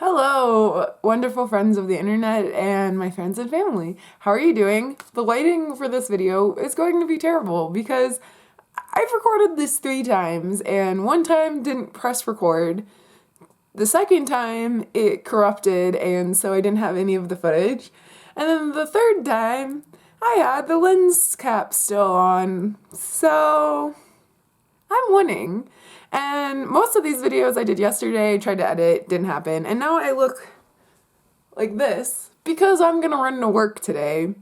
Hello, wonderful friends of the internet and my friends and family. How are you doing? The lighting for this video is going to be terrible because I've recorded this 3 times and one time didn't press record. The second time it corrupted and so I didn't have any of the footage. And then the third time I had the lens cap still on. So I'm winning. And most of these videos I did yesterday, tried to edit, didn't happen. And now I look like this because I'm gonna run to work today.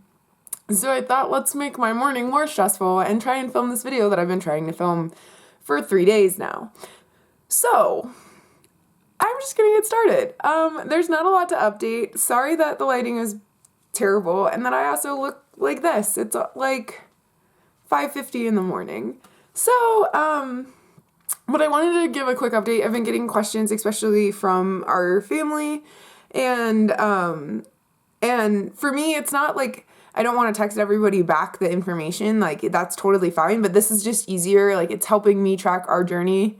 So I thought, let's make my morning more stressful and try and film this video that I've been trying to film for 3 days now. So I'm just gonna get started. There's not a lot to update. Sorry that the lighting is terrible and that I also look like this. It's like 5:50 in the morning. So, but I wanted to give a quick update. I've been getting questions, especially from our family, and for me, it's not like I don't want to text everybody back the information. Like, that's totally fine, but this is just easier. Like, it's helping me track our journey,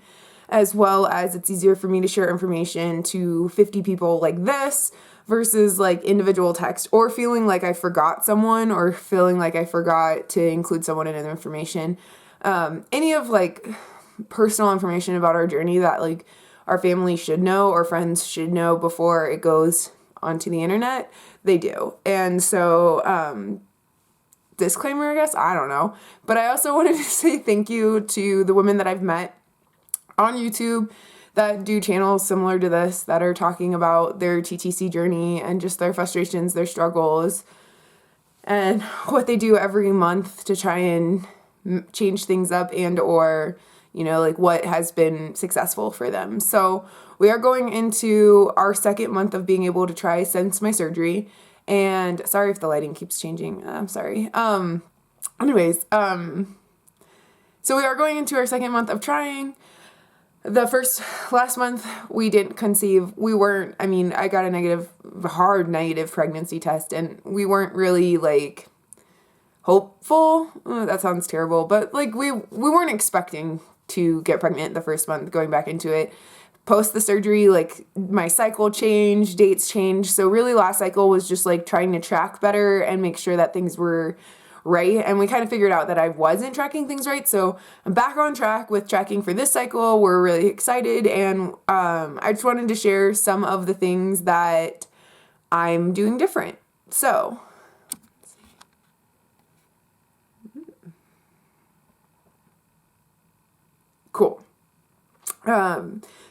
as well as it's easier for me to share information to 50 people like this versus like individual text or feeling like I forgot someone or feeling like I forgot to include someone in the information. Any of like personal information about our journey that like our family should know or friends should know before it goes onto the internet, they do. And so, disclaimer, I guess, I don't know. But I also wanted to say thank you to the women that I've met on YouTube that do channels similar to this, that are talking about their TTC journey and just their frustrations, their struggles, and what they do every month to try and change things up and or like what has been successful for them. So we are going into our second month of being able to try since my surgery. And sorry if the lighting keeps changing. I'm sorry. Anyways, so we are going into our second month of trying. Last month we didn't conceive. I got a hard negative pregnancy test, and we weren't really like hopeful. Oh, that sounds terrible, but like we weren't expecting to get pregnant the first month going back into it. Post the surgery, like my cycle changed, dates changed. So really last cycle was just like trying to track better and make sure that things were right. And we kind of figured out that I wasn't tracking things right. So I'm back on track with tracking for this cycle. We're really excited. And I just wanted to share some of the things that I'm doing different. So cool.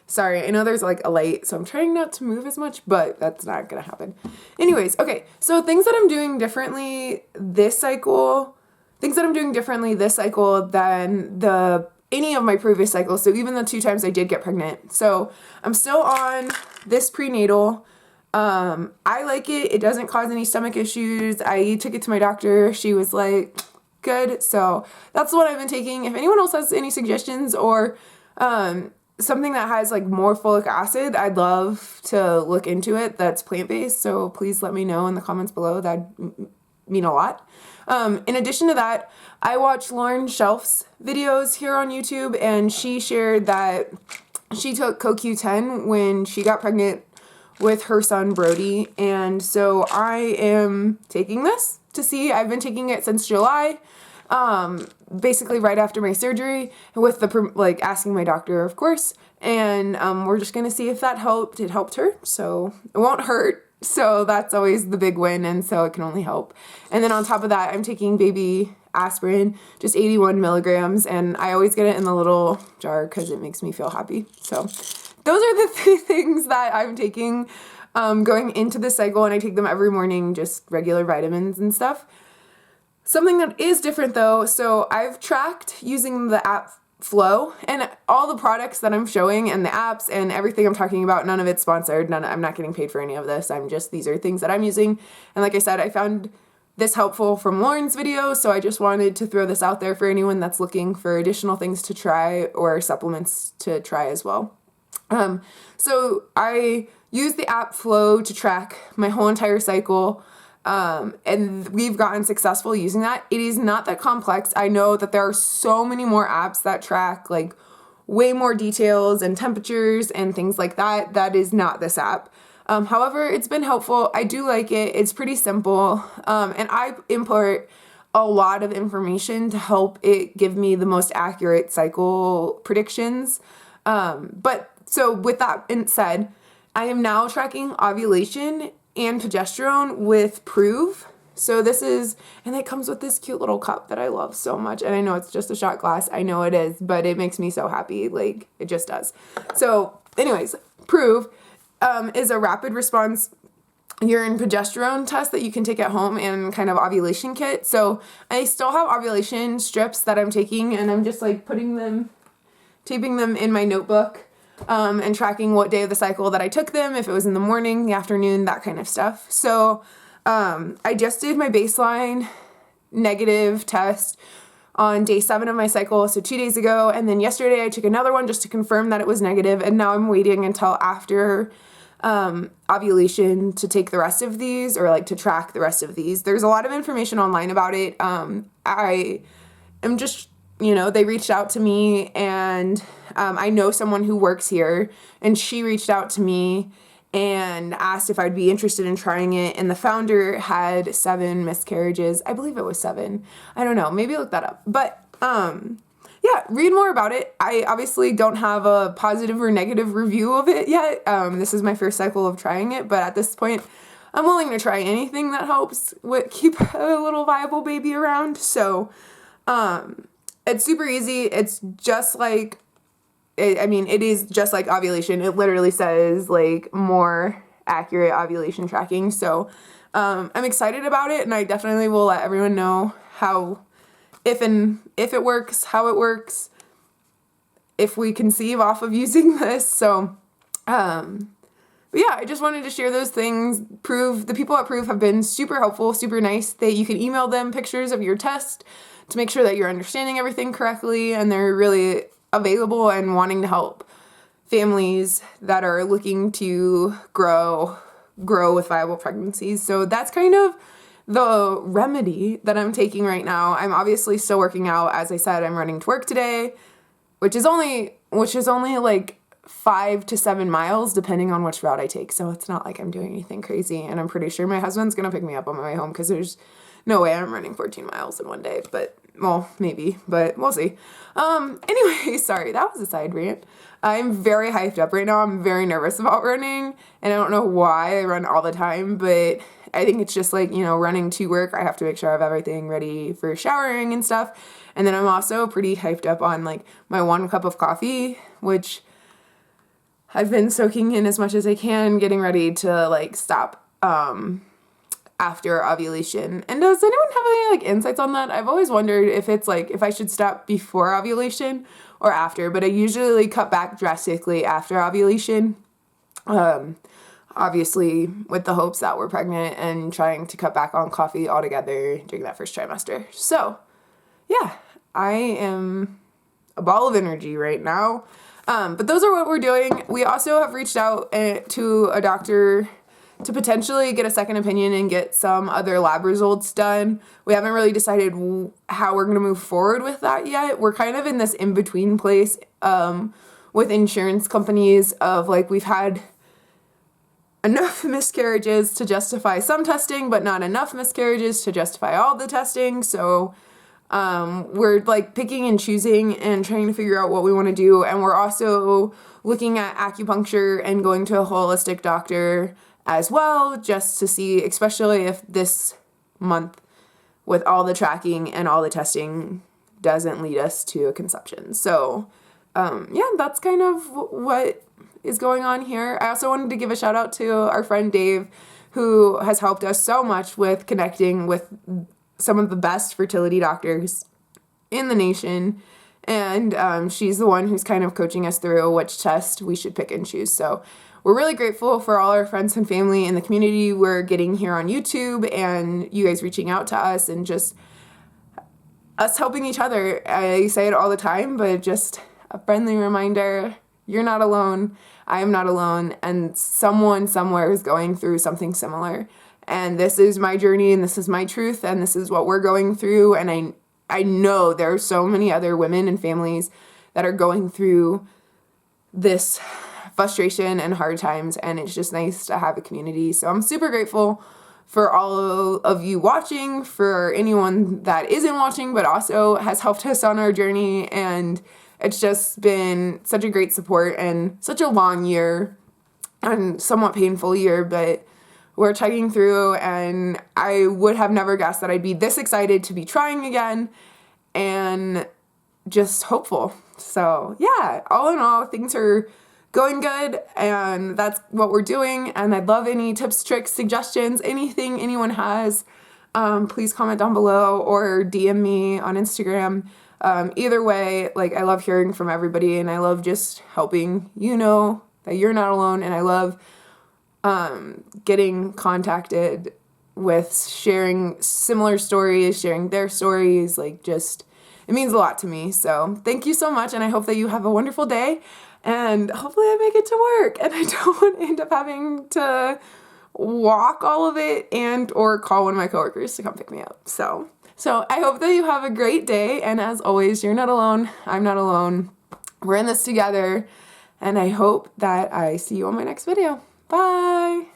Sorry, I know there's like a light, so I'm trying not to move as much, but that's not gonna happen. Anyways, okay, so things that I'm doing differently this cycle than any of my previous cycles, so even the 2 times I did get pregnant. So I'm still on this prenatal. I like it. It doesn't cause any stomach issues. I took it to my doctor. She was like, good. So that's what I've been taking. If anyone else has any suggestions or something that has like more folic acid, I'd love to look into it. That's plant-based. So please let me know in the comments below. That'd mean a lot. In addition to that, I watch Lauren Shelf's videos here on YouTube, and she shared that she took CoQ10 when she got pregnant with her son Brody. And so I am taking this to see. I've been taking it since July. Basically right after my surgery with asking my doctor, of course, and we're just gonna see if that helped. It helped her, so it won't hurt, so that's always the big win, and so it can only help. And then on top of that, I'm taking baby aspirin, just 81 milligrams, and I always get it in the little jar because it makes me feel happy. So those are the 3 things that I'm taking going into the cycle, and I take them every morning, just regular vitamins and stuff. Something that is different though, so I've tracked using the app Flow, and all the products that I'm showing and the apps and everything I'm talking about, none of it's sponsored. I'm not getting paid for any of this. These are things that I'm using. And like I said, I found this helpful from Lauren's video, so I just wanted to throw this out there for anyone that's looking for additional things to try or supplements to try as well. So I use the app Flow to track my whole entire cycle. And we've gotten successful using that. It is not that complex. I know that there are so many more apps that track like way more details and temperatures and things like that. That is not this app. However, it's been helpful. I do like it. It's pretty simple. And I import a lot of information to help it give me the most accurate cycle predictions. But so with that being said, I am now tracking ovulation and progesterone with Proov. So this is, and it comes with this cute little cup that I love so much. And I know it's just a shot glass. I know it is, but it makes me so happy. Like, it just does. So anyways, Proov is a rapid response urine progesterone test that you can take at home and kind of ovulation kit. So I still have ovulation strips that I'm taking, and I'm just like taping them in my notebook, and tracking what day of the cycle that I took them, if it was in the morning, the afternoon, that kind of stuff. So I just did my baseline negative test on day 7 of my cycle, so 2 days ago, and then yesterday I took another one just to confirm that it was negative, and now I'm waiting until after ovulation to take the rest of these, or like to track the rest of these. There's a lot of information online about it. I am just, they reached out to me, and I know someone who works here, and she reached out to me and asked if I'd be interested in trying it, and the founder had 7 miscarriages. I believe it was 7. I don't know. Maybe look that up. But yeah, read more about it. I obviously don't have a positive or negative review of it yet. This is my first cycle of trying it, but at this point, I'm willing to try anything that helps keep a little viable baby around. So it's super easy. It's just like, it is just like ovulation. It literally says like more accurate ovulation tracking. So I'm excited about it, and I definitely will let everyone know if it works, how it works, if we conceive off of using this. So but yeah, I just wanted to share those things. The people at Proov have been super helpful, super nice. You can email them pictures of your test to make sure that you're understanding everything correctly, and they're really available and wanting to help families that are looking to grow with viable pregnancies. So that's kind of the remedy that I'm taking right now. I'm obviously still working out. As I said, I'm running to work today, which is only like 5 to 7 miles depending on which route I take. So it's not like I'm doing anything crazy, and I'm pretty sure my husband's gonna pick me up on my way home, because there's no way I'm running 14 miles in one day. But, well, maybe, but we'll see. Anyway, sorry, that was a side rant. I'm very hyped up right now. I'm very nervous about running, and I don't know why. I run all the time, but I think it's just like, running to work, I have to make sure I have everything ready for showering and stuff. And then I'm also pretty hyped up on like my 1 cup of coffee, which I've been soaking in as much as I can, getting ready to like stop after ovulation. And does anyone have any like insights on that? I've always wondered if it's like, if I should stop before ovulation or after, but I usually cut back drastically after ovulation. Obviously with the hopes that we're pregnant, and trying to cut back on coffee altogether during that first trimester. So yeah, I am a ball of energy right now. But those are what we're doing. We also have reached out to a doctor to potentially get a second opinion and get some other lab results done. We haven't really decided how we're going to move forward with that yet. We're kind of in this in-between place with insurance companies of like, we've had enough miscarriages to justify some testing, but not enough miscarriages to justify all the testing. So we're like picking and choosing and trying to figure out what we want to do. And we're also looking at acupuncture and going to a holistic doctor as well, just to see, especially if this month with all the tracking and all the testing doesn't lead us to a conception. So yeah, that's kind of what is going on here. I also wanted to give a shout out to our friend Dave, who has helped us so much with connecting with some of the best fertility doctors in the nation. And she's the one who's kind of coaching us through which test we should pick and choose. So we're really grateful for all our friends and family in the community we're getting here on YouTube, and you guys reaching out to us, and just us helping each other. I say it all the time, but just a friendly reminder, you're not alone. I am not alone. And someone somewhere is going through something similar. And this is my journey, and this is my truth, and this is what we're going through. And I know there are so many other women and families that are going through this frustration and hard times, and it's just nice to have a community. So I'm super grateful for all of you watching, for anyone that isn't watching but also has helped us on our journey, and it's just been such a great support and such a long year and somewhat painful year, but we're chugging through, and I would have never guessed that I'd be this excited to be trying again and just hopeful. So yeah, all in all, things are going good, and that's what we're doing. And I'd love any tips, tricks, suggestions, anything anyone has. Please comment down below or DM me on Instagram. Either way, like, I love hearing from everybody, and I love just helping you know that you're not alone. And I love getting contacted with sharing similar stories, sharing their stories, like, just, it means a lot to me. So thank you so much, and I hope that you have a wonderful day, and hopefully I make it to work and I don't end up having to walk all of it and or call one of my coworkers to come pick me up. So I hope that you have a great day, and as always, you're not alone. I'm not alone. We're in this together, and I hope that I see you on my next video. Bye!